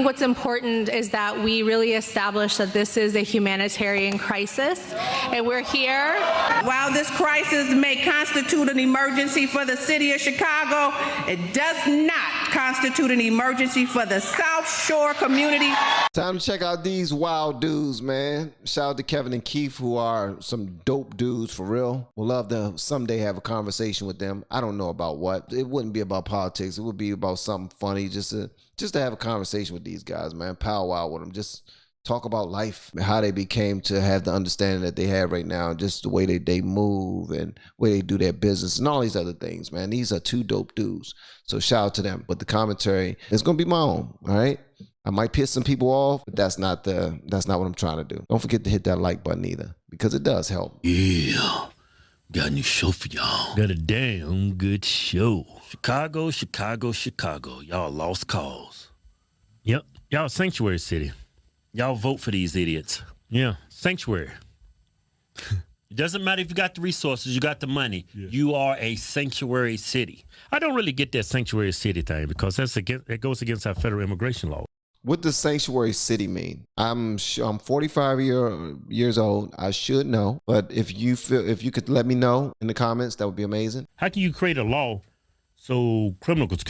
What's important is that we really establish that this is a humanitarian crisis, and we're here. While this crisis may constitute an emergency for the city of Chicago, it does not constitute an emergency for the South Shore community. Time to check out these wild dudes, man. Shout out to Kevin and Keith, who are some dope dudes for real. We'll love to someday have a conversation with them. I don't know about what. It wouldn't be about politics. It would be about something funny, just to have a conversation with these guys, man. Powwow with them. Just talk about life, how they became to have the understanding that they have right now, just the way they move and way they do their business and all these other things, man. These are two dope dudes. So shout out to them. But the commentary is going to be my own, all right? I might piss some people off, but that's not what I'm trying to do. Don't forget to hit that like button either, because it does help. Yeah. Got a new show for y'all. Got a damn good show. Chicago, Chicago, Chicago. Y'all lost cause. Yep. Y'all sanctuary city. Y'all vote for these idiots. Yeah. Sanctuary. It doesn't matter if you got the resources, you got the money. Yeah. You are a sanctuary city. I don't really get that sanctuary city thing because it goes against our federal immigration law. What does sanctuary city mean? I'm 45 years old. I should know, but if you could let me know in the comments, that would be amazing. How can you create a law so criminals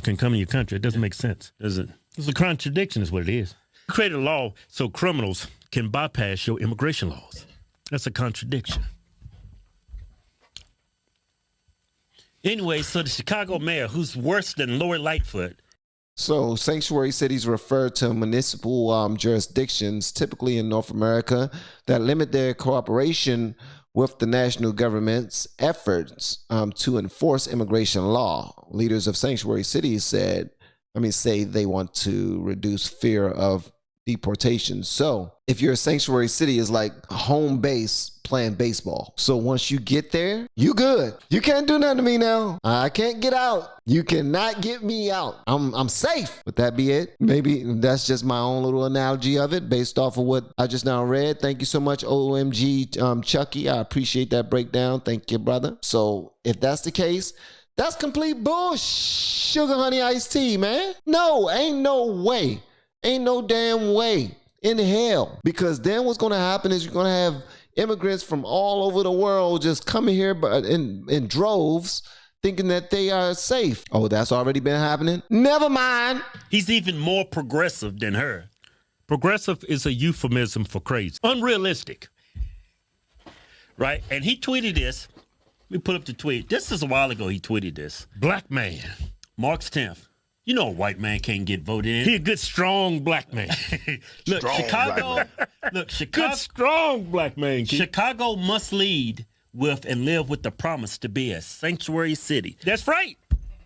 can come in your country? It doesn't make sense, does it? It's a contradiction, is what it is. You create a law so criminals can bypass your immigration laws. That's a contradiction. Anyway, so the Chicago mayor, who's worse than Lori Lightfoot. So sanctuary cities refer to municipal jurisdictions, typically in North America, that limit their cooperation with the national government's efforts to enforce immigration law. Leaders of sanctuary cities say they want to reduce fear of deportation. So if you're a sanctuary city, it's like home base playing baseball. So once you get there, you good. You can't do nothing to me now. I can't get out. You cannot get me out. I'm safe. Would that be it? Maybe that's just my own little analogy of it based off of what I just now read. Thank you so much, OMG Chucky. I appreciate that breakdown. Thank you, brother. So if that's the case, that's complete bullshit. Sugar honey iced tea, man. No, ain't no way. Ain't no damn way in hell. Because then what's going to happen is you're going to have immigrants from all over the world just coming here in droves thinking that they are safe. Oh, that's already been happening? Never mind. He's even more progressive than her. Progressive is a euphemism for crazy. Unrealistic. Right? And he tweeted this. Let me put up the tweet. This is a while ago he tweeted this. Black man, March 10th. You know a white man can't get voted in. He a good, strong black man. Look, strong Chicago. Look, Chicago. Good, strong black man. Keith. Chicago must lead with and live with the promise to be a sanctuary city. That's right.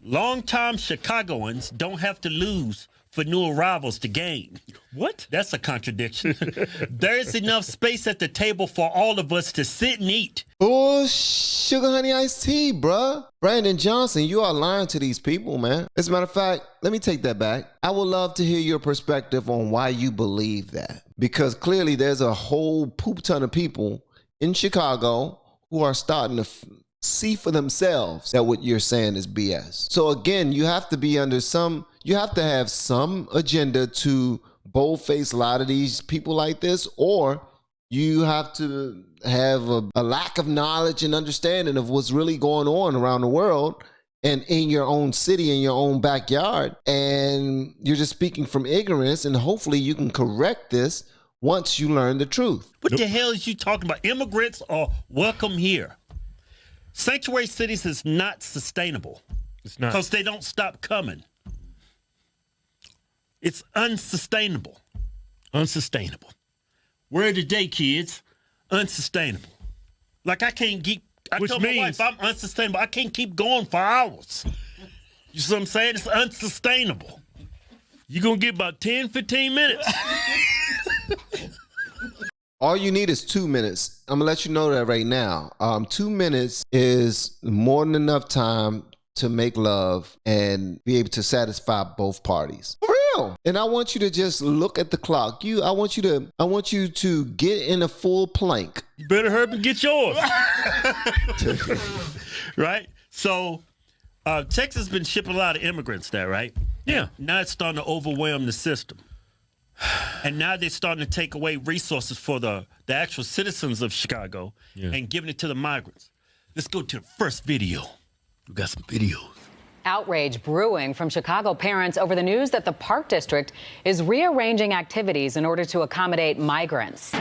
Longtime Chicagoans don't have to lose for new arrivals to gain. What? That's a contradiction. There's enough space at the table for all of us to sit and eat. Oh, sugar honey iced tea, bruh. Brandon Johnson, you are lying to these people, man. As a matter of fact, let me take that back. I would love to hear your perspective on why you believe that. Because clearly there's a whole poop ton of people in Chicago who are starting to see for themselves that what you're saying is BS. So again, you have to be you have to have some agenda to boldface a lot of these people like this, or you have to have a lack of knowledge and understanding of what's really going on around the world and in your own city, in your own backyard. And you're just speaking from ignorance, and hopefully you can correct this once you learn the truth. What the hell is you talking about? Immigrants are welcome here. Sanctuary cities is not sustainable. It's not. Because they don't stop coming. It's unsustainable. Unsustainable. Word of the day, kids. Unsustainable. Like I can't keep, I told my wife I'm unsustainable. I can't keep going for hours. You see what I'm saying? It's unsustainable. You're going to get about 10, 15 minutes. All you need is 2 minutes. I'm going to let you know that right now. 2 minutes is more than enough time to make love and be able to satisfy both parties. For real. And I want you to just look at the clock. I want you to get in a full plank. You better hurry and get yours. Right? So Texas has been shipping a lot of immigrants there, right? Yeah. And now it's starting to overwhelm the system. And now they're starting to take away resources for the actual citizens of Chicago and giving it to the migrants. Let's go to the first video. We got some videos. Outrage brewing from Chicago parents over the news that the Park District is rearranging activities in order to accommodate migrants.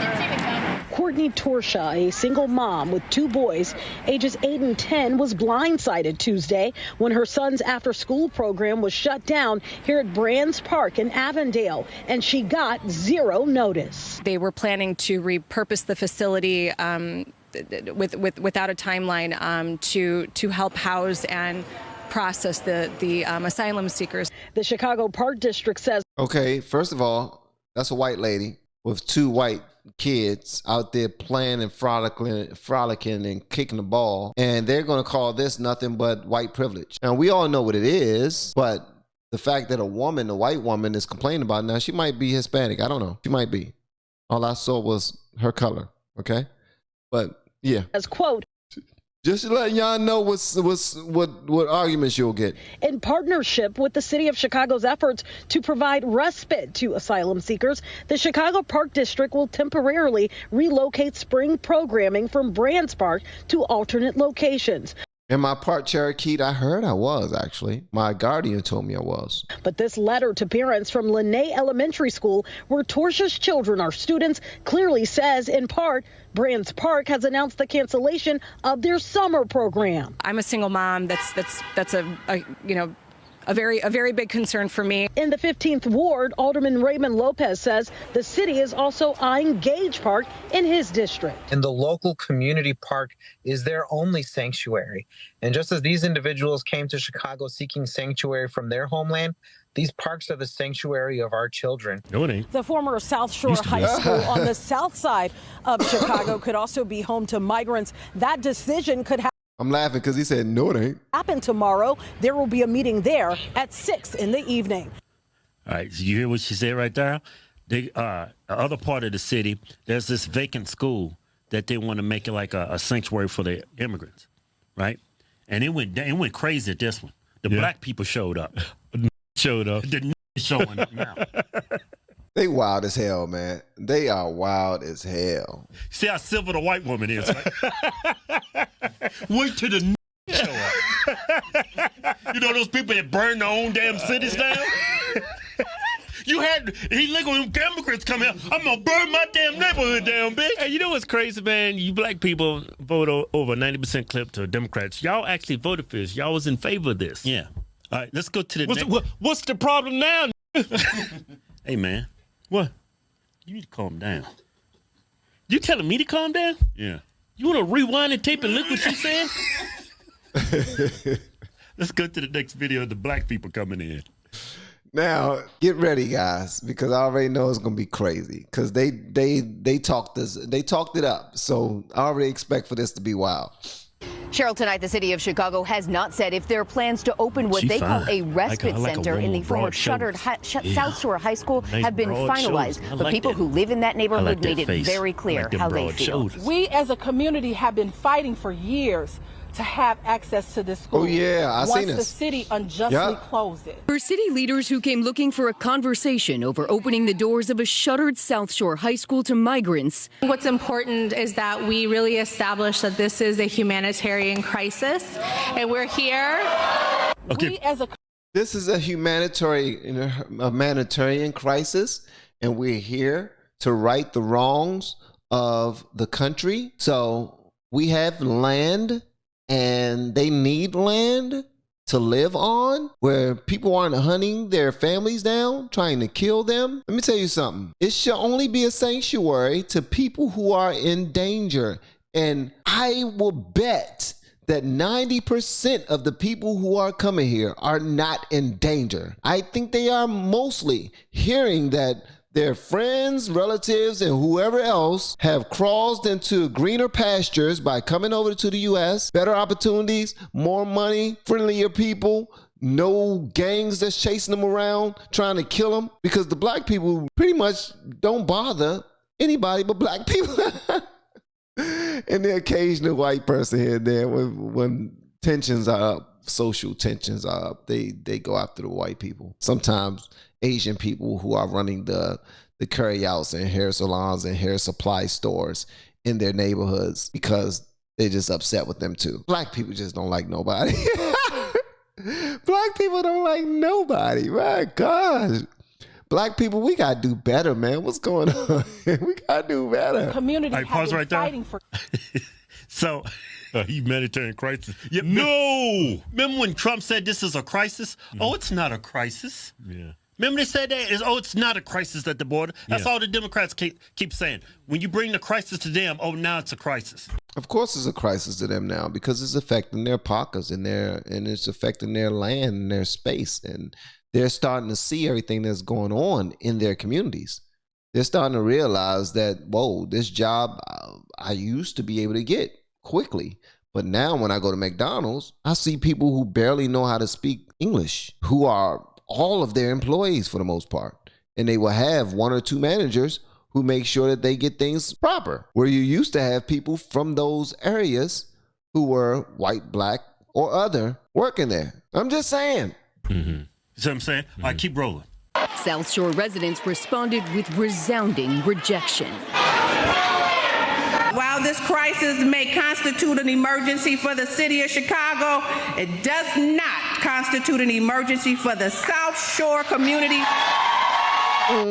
Courtney Torsha, a single mom with 2 boys, ages 8 and 10, was blindsided Tuesday when her son's after-school program was shut down here at Brands Park in Avondale, and she got 0 notice. They were planning to repurpose the facility without a timeline to help house and process the asylum seekers. The Chicago Park District says. Okay, first of all, that's a white lady with 2 white kids out there playing and frolicking and kicking the ball, and they're going to call this nothing but white privilege. Now, we all know what it is, but the fact that a white woman is complaining about it now, she might be Hispanic. I don't know. She might be. All I saw was her color, okay? But, yeah. As quote, just to let y'all know what arguments you'll get. in partnership with the city of Chicago's efforts to provide respite to asylum seekers, the Chicago Park District will temporarily relocate spring programming from Brands Park to alternate locations. Am I part Cherokee? I heard I was, actually. My guardian told me I was. But this letter to parents from Lene Elementary School, where Torsha's children are students, clearly says, in part, Brands Park has announced the cancellation of their summer program. I'm a single mom. That's a very big concern for me. In the 15th Ward, Alderman Raymond Lopez says the city is also eyeing Gage Park in his district. And the local community park is their only sanctuary. And just as these individuals came to Chicago seeking sanctuary from their homeland, these parks are the sanctuary of our children. No, it ain't. The former South Shore High School on the south side of Chicago could also be home to migrants. That decision could I'm laughing because he said, no, it ain't. happen tomorrow. There will be a meeting there at 6 in the evening. All right, so you hear what she said right there? The other part of the city, there's this vacant school that they want to make it like a sanctuary for the immigrants, right? And it went crazy at this one. The black people showed up. The showing up now. They wild as hell, man. They are wild as hell. See how civil the white woman is, right? Wait till the show up. You know those people that burn their own damn cities down? You had illegal immigrants come here. I'm going to burn my damn neighborhood down, bitch. Hey, you know what's crazy, man? You black people vote over 90% clip to Democrats. Y'all actually voted for this. Y'all was in favor of this. Yeah. All right, let's go to the next. What's the problem now? Hey, man. What? You need to calm down. You telling me to calm down? Yeah. You want to rewind the tape and look what she said? Let's go to the next video of the black people coming in. Now, get ready, guys, because I already know it's gonna be crazy. Because they talked it up. So I already expect for this to be wild. Cheryl, tonight the city of Chicago has not said if there are plans to open what they call a respite center in the former shuttered South Shore High School have been finalized. But people who live in that neighborhood made it very clear how they feel. We as a community have been fighting for years to have access to this school. Oh, yeah, I seen this. Once the city unjustly closed it. For city leaders who came looking for a conversation over opening the doors of a shuttered South Shore High School to migrants. What's important is that we really establish that this is a humanitarian crisis, and we're here. Okay. We as a This is a humanitarian crisis, and we're here to right the wrongs of the country. So we have land, and they need land to live on, where people aren't hunting their families down, trying to kill them. Let me tell you something. It should only be a sanctuary to people who are in danger. And I will bet that 90% of the people who are coming here are not in danger. I think they are mostly hearing that their friends, relatives, and whoever else have crossed into greener pastures by coming over to the U.S., better opportunities, more money, friendlier people, no gangs that's chasing them around, trying to kill them, because the black people pretty much don't bother anybody but black people. And the occasional white person here and there when tensions are up. social tensions are up, they go after the white people. Sometimes Asian people who are running the carryouts and hair salons and hair supply stores in their neighborhoods because they're just upset with them too. Black people just don't like nobody. Black people don't like nobody. My gosh. Black people, we gotta do better, man. What's going on? We gotta do better. Community All right, have pause been right there. fighting for. So, humanitarian crisis. Yeah, no. Remember when Trump said this is a crisis? Oh, it's not a crisis. Yeah. Remember they said that? It's not a crisis at the border. That's all the Democrats keep saying. When you bring the crisis to them, oh, now it's a crisis. Of course it's a crisis to them now because it's affecting their pockets and it's affecting their land and their space. And they're starting to see everything that's going on in their communities. They're starting to realize that, whoa, this job I used to be able to get quickly. But now when I go to McDonald's, I see people who barely know how to speak English, who are all of their employees for the most part. And they will have one or two managers who make sure that they get things proper. Where you used to have people from those areas who were white, black, or other working there. I'm just saying. Mm-hmm. You see what I'm saying? All right, keep rolling. South Shore residents responded with resounding rejection. While this crisis may constitute an emergency for the city of Chicago, it does not constitute an emergency for the South Shore community.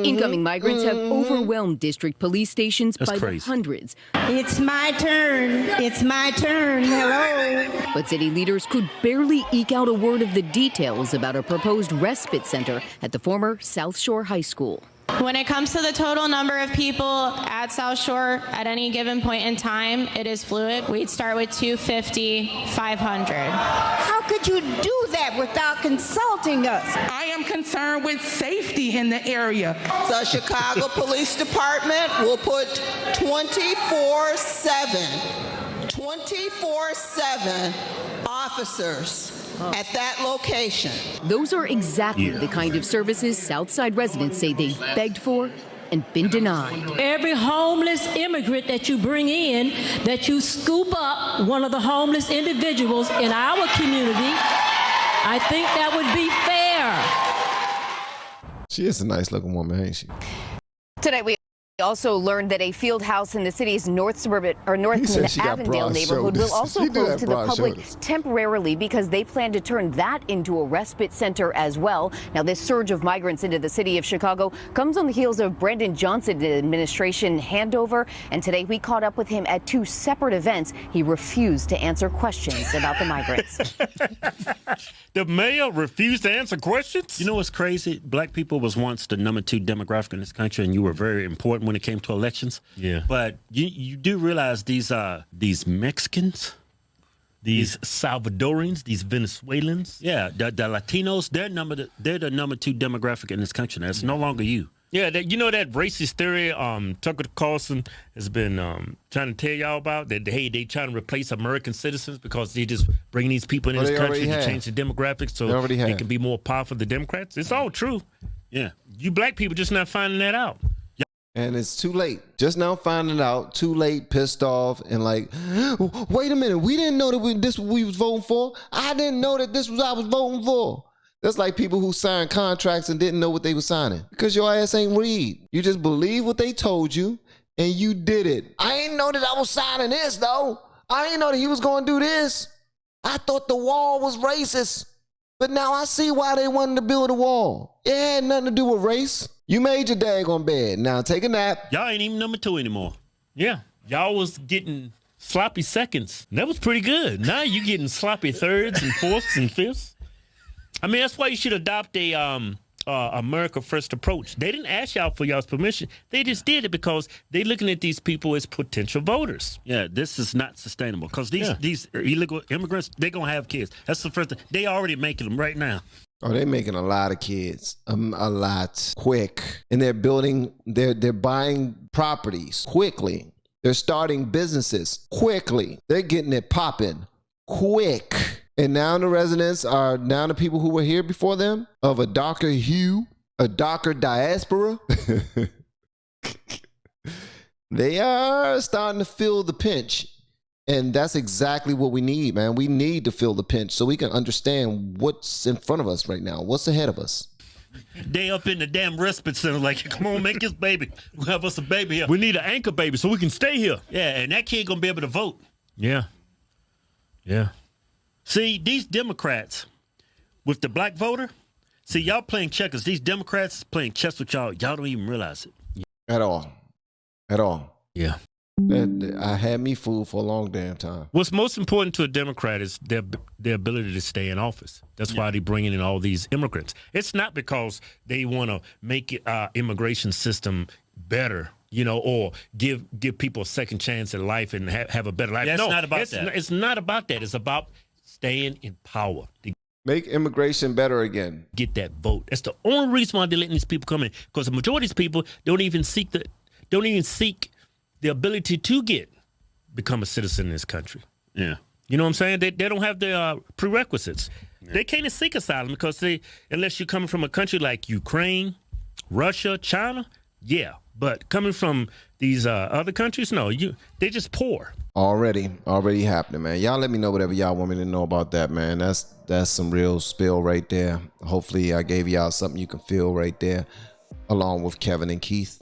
Incoming migrants have overwhelmed district police stations by the hundreds. It's my turn. It's my turn. Hello. But city leaders could barely eke out a word of the details about a proposed respite center at the former South Shore High School. When it comes to the total number of people at South Shore at any given point in time, it is fluid. We'd start with 250, 500. How could you do that without consulting us? I am concerned with safety in the area. The Chicago Police Department will put 24/7 officers at that location. Those are exactly the kind of services Southside residents say they've begged for and been denied. Every homeless immigrant that you bring in, that you scoop up one of the homeless individuals in our community, I think that would be fair. She is a nice looking woman, ain't she? Tonight we also learned that a field house in the city's North Avondale neighborhood will also close to the public temporarily because they plan to turn that into a respite center as well. Now, this surge of migrants into the city of Chicago comes on the heels of Brandon Johnson's administration handover. And today we caught up with him at two separate events. He refused to answer questions about the migrants. The mayor refused to answer questions? You know what's crazy? Black people was once the number 2 demographic in this country, and you were very important when it came to elections. Yeah. But you do realize these Mexicans, these Salvadorians, these Venezuelans, the Latinos, they're the number 2 demographic in this country. Now, it's no longer you. Yeah, that racist theory Tucker Carlson has been trying to tell y'all about, that, hey, they trying to replace American citizens because they just bring these people in this country to change the demographics so they can be more powerful than the Democrats. It's all true. Yeah. You black people just not finding that out. And it's too late. Just now finding out, too late, pissed off, and like, wait a minute, we didn't know that this was we was voting for. I didn't know that this was I was voting for. That's like people who signed contracts and didn't know what they were signing because your ass ain't read. You just believe what they told you and you did it. I ain't know that I was signing this though. I ain't know that he was going to do this. I thought the wall was racist, but now I see why they wanted to build a wall. It had nothing to do with race. You made your daggone bed. Now take a nap. Y'all ain't even number 2 anymore. Yeah. Y'all was getting sloppy seconds. That was pretty good. Now you getting sloppy thirds and fourths and fifths. I mean, that's why you should adopt a America First approach. They didn't ask y'all for y'all's permission. They just did it because they're looking at these people as potential voters. Yeah, this is not sustainable because these illegal immigrants, they're going to have kids. That's the first thing. They already making them right now. Oh, they're making a lot of kids, a lot, quick. And they're building, they're buying properties quickly. They're starting businesses quickly. They're getting it popping quick. And now the residents are, now the people who were here before them, of a darker hue, a darker diaspora, they are starting to feel the pinch And that's exactly what we need, man. We need to feel the pinch so we can understand what's in front of us right now, what's ahead of us. They up in the damn respite center like, come on, make this baby. We'll have us a baby here. We need an anchor baby so we can stay here. Yeah, and that kid gonna be able to vote. Yeah. Yeah. See, these Democrats with the black voter, see, y'all playing checkers. These Democrats playing chess with y'all. Y'all don't even realize it. At all. At all. Yeah. I had me fooled for a long damn time. What's most important to a Democrat is their ability to stay in office. That's why they're bringing in all these immigrants. It's not because they want to make our immigration system better, you know, or give people a second chance at life and have a better life. Yeah, it's no, not about that. It's not about that. It's about staying in power. Make immigration better again. Get that vote. That's the only reason why they're letting these people come in. Because the majority of these people don't even seek the ability to become a citizen in this country. Yeah. You know what I'm saying? They don't have the prerequisites. Yeah. They can't seek asylum because unless you're coming from a country like Ukraine, Russia, China, yeah. But coming from these other countries, no, they're just poor. Already happening, man. Y'all let me know whatever y'all want me to know about that, man. That's some real spill right there. Hopefully I gave y'all something you can feel right there, along with Kevin and Keith.